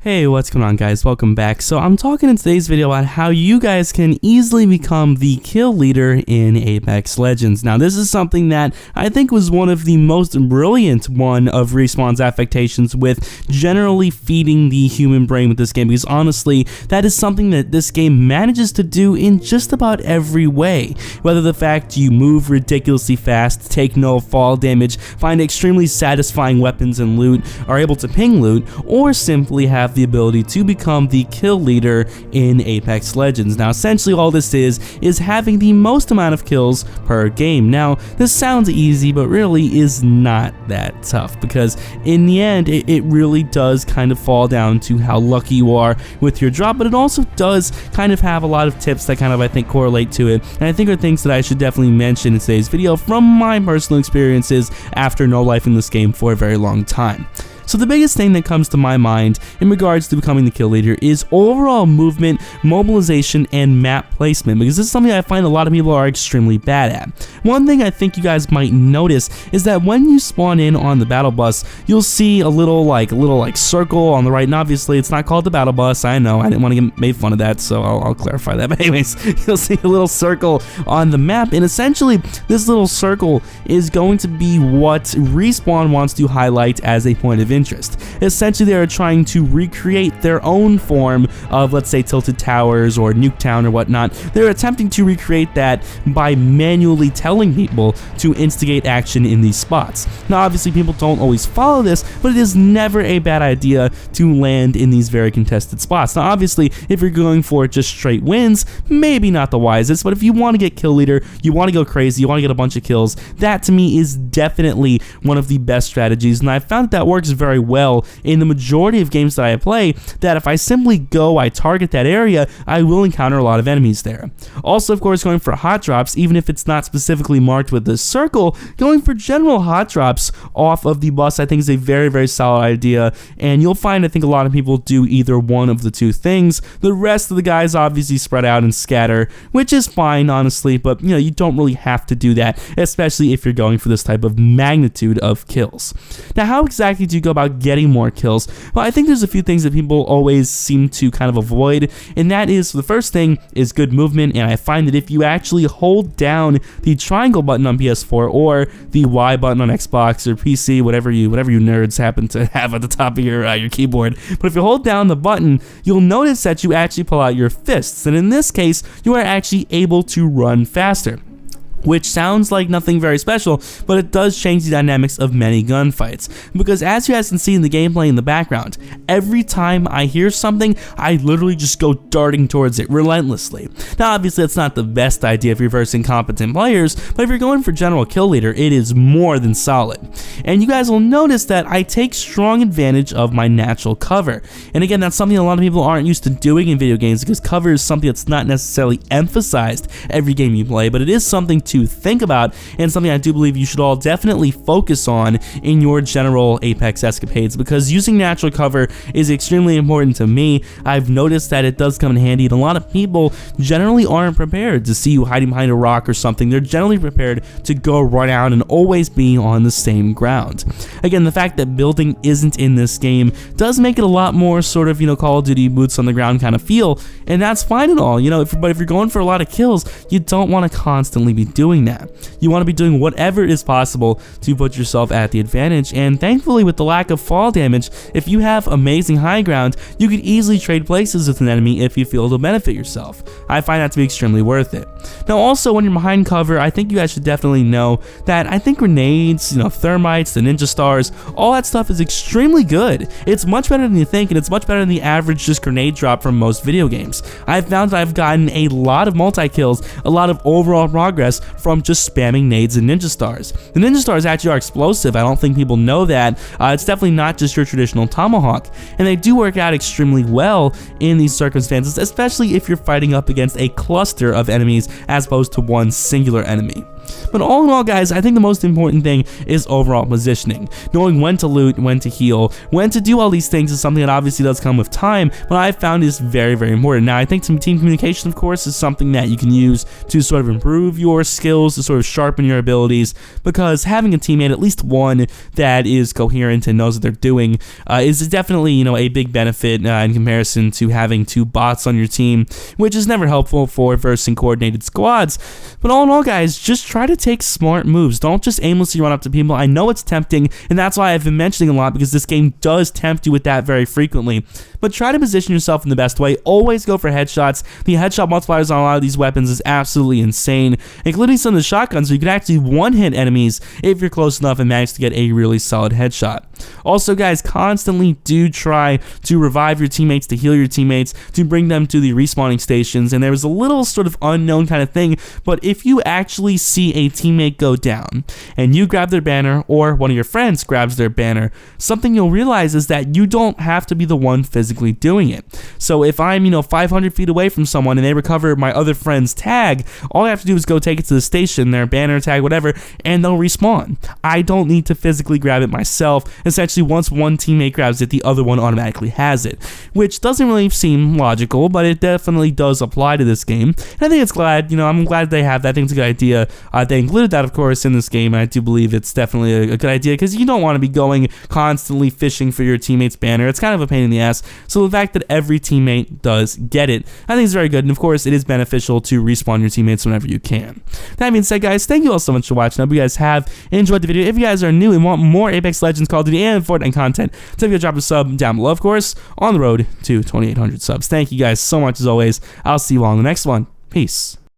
Hey, what's going on guys? Welcome back. So I'm talking in today's video about how you guys can easily become the kill leader in Apex Legends. Now this is something that I think was one of the most brilliant one of Respawn's affectations with generally feeding the human brain with this game, because honestly that is something that this game manages to do in just about every way. Whether the fact you move ridiculously fast, take no fall damage, find extremely satisfying weapons and loot, are able to ping loot, or simply have the ability to become the kill leader in Apex Legends. Now essentially all this is having the most amount of kills per game. Now this sounds easy, but really is not that tough, because in the end it really does kind of fall down to how lucky you are with your drop, but it also does kind of have a lot of tips that kind of I think correlate to it, and I think are things that I should definitely mention in today's video from my personal experiences after no life in this game for a very long time. So the biggest thing that comes to my mind in regards to becoming the kill leader is overall movement, mobilization, and map placement, because this is something I find a lot of people are extremely bad at. One thing I think you guys might notice is that when you spawn in on the battle bus, you'll see a little circle on the right, and obviously it's not called the battle bus. I know, I didn't want to get made fun of that, so I'll clarify that. But anyways, you'll see a little circle on the map, and essentially this little circle is going to be what Respawn wants to highlight as a point of interest. Essentially they are trying to recreate their own form of, let's say, Tilted Towers or Nuketown or whatnot. They're attempting to recreate that by manually telling people to instigate action in these spots. Now obviously people don't always follow this, but it is never a bad idea to land in these very contested spots. Now obviously if you're going for just straight wins, maybe not the wisest, but if you want to get kill leader, you want to go crazy, you want to get a bunch of kills, that to me is definitely one of the best strategies, and I found that works very well in the majority of games that I play, that if I simply go, I target that area, I will encounter a lot of enemies there. Also, of course, going for hot drops, even if it's not specifically marked with this circle, going for general hot drops off of the bus I think is a very, very solid idea, and you'll find I think a lot of people do either one of the two things. The rest of the guys obviously spread out and scatter, which is fine honestly, but you know, you don't really have to do that, especially if you're going for this type of magnitude of kills. Now how exactly do you go about getting more kills? Well, I think there's a few things that people always seem to kind of avoid, and that is, the first thing is good movement, and I find that if you actually hold down the triangle button on PS4 or the Y button on Xbox or PC, whatever you nerds happen to have at the top of your keyboard, but if you hold down the button, you'll notice that you actually pull out your fists, and in this case, you are actually able to run faster, which sounds like nothing very special, but it does change the dynamics of many gunfights, because as you guys can see in the gameplay in the background, every time I hear something, I literally just go darting towards it relentlessly. Now obviously that's not the best idea if you're versing competent players, but if you're going for general kill leader, it is more than solid. And you guys will notice that I take strong advantage of my natural cover, and again that's something a lot of people aren't used to doing in video games, because cover is something that's not necessarily emphasized every game you play, but it is something to think about, and something I do believe you should all definitely focus on in your general Apex escapades, because using natural cover is extremely important to me. I've noticed that it does come in handy, and a lot of people generally aren't prepared to see you hiding behind a rock or something. They're generally prepared to go run out and always be on the same ground. Again, the fact that building isn't in this game does make it a lot more sort of, Call of Duty boots on the ground kind of feel, and that's fine and all, but if you're going for a lot of kills, you don't want to constantly be doing that. You want to be doing whatever is possible to put yourself at the advantage, and thankfully with the lack of fall damage, if you have amazing high ground, you could easily trade places with an enemy if you feel it'll benefit yourself. I find that to be extremely worth it. Now also, when you're behind cover, I think you guys should definitely know that I think grenades, thermites, the ninja stars, all that stuff is extremely good. It's much better than you think, and it's much better than the average just grenade drop from most video games. I've found that I've gotten a lot of multi-kills, a lot of overall progress from just spamming nades and ninja stars. The ninja stars actually are explosive. I don't think people know that. It's definitely not just your traditional tomahawk, and they do work out extremely well in these circumstances, especially if you're fighting up against a cluster of enemies as opposed to one singular enemy. But all in all, guys, I think the most important thing is overall positioning. Knowing when to loot, when to heal, when to do all these things is something that obviously does come with time, but I've found is very, very important. Now, I think some team communication, of course, is something that you can use to sort of improve your skills, to sort of sharpen your abilities, because having a teammate, at least one that is coherent and knows what they're doing, is definitely, you know, a big benefit in comparison to having two bots on your team, which is never helpful for versing coordinated squads. But all in all, guys, just try to take smart moves. Don't just aimlessly run up to people. I know it's tempting, and that's why I've been mentioning a lot, because this game does tempt you with that very frequently. But try to position yourself in the best way. Always go for headshots. The headshot multipliers on a lot of these weapons is absolutely insane, including some of the shotguns, so you can actually one-hit enemies if you're close enough and manage to get a really solid headshot. Also, guys, constantly do try to revive your teammates, to heal your teammates, to bring them to the respawning stations. And there was a little sort of unknown kind of thing, but if you actually see a teammate go down and you grab their banner, or one of your friends grabs their banner, something you'll realize is that you don't have to be the one physically doing it. So if I'm, 500 feet away from someone and they recover my other friend's tag, all I have to do is go take it to the station, their banner, tag, whatever, and they'll respawn. I don't need to physically grab it myself. Essentially, once one teammate grabs it, the other one automatically has it, which doesn't really seem logical, but it definitely does apply to this game. And I think it's glad, I'm glad they have that. I think it's a good idea. They included that, of course, in this game, and I do believe it's definitely a good idea, because you don't want to be going constantly fishing for your teammate's banner. It's kind of a pain in the ass. So the fact that every teammate does get it, I think is very good. And of course, it is beneficial to respawn your teammates whenever you can. That being said, guys, thank you all so much for watching. I hope you guys have enjoyed the video. If you guys are new and want more Apex Legends, Call of Duty, and Fortnite content, so go drop a sub down below, of course, on the road to 2,800 subs. Thank you guys so much as always. I'll see you all in the next one. Peace.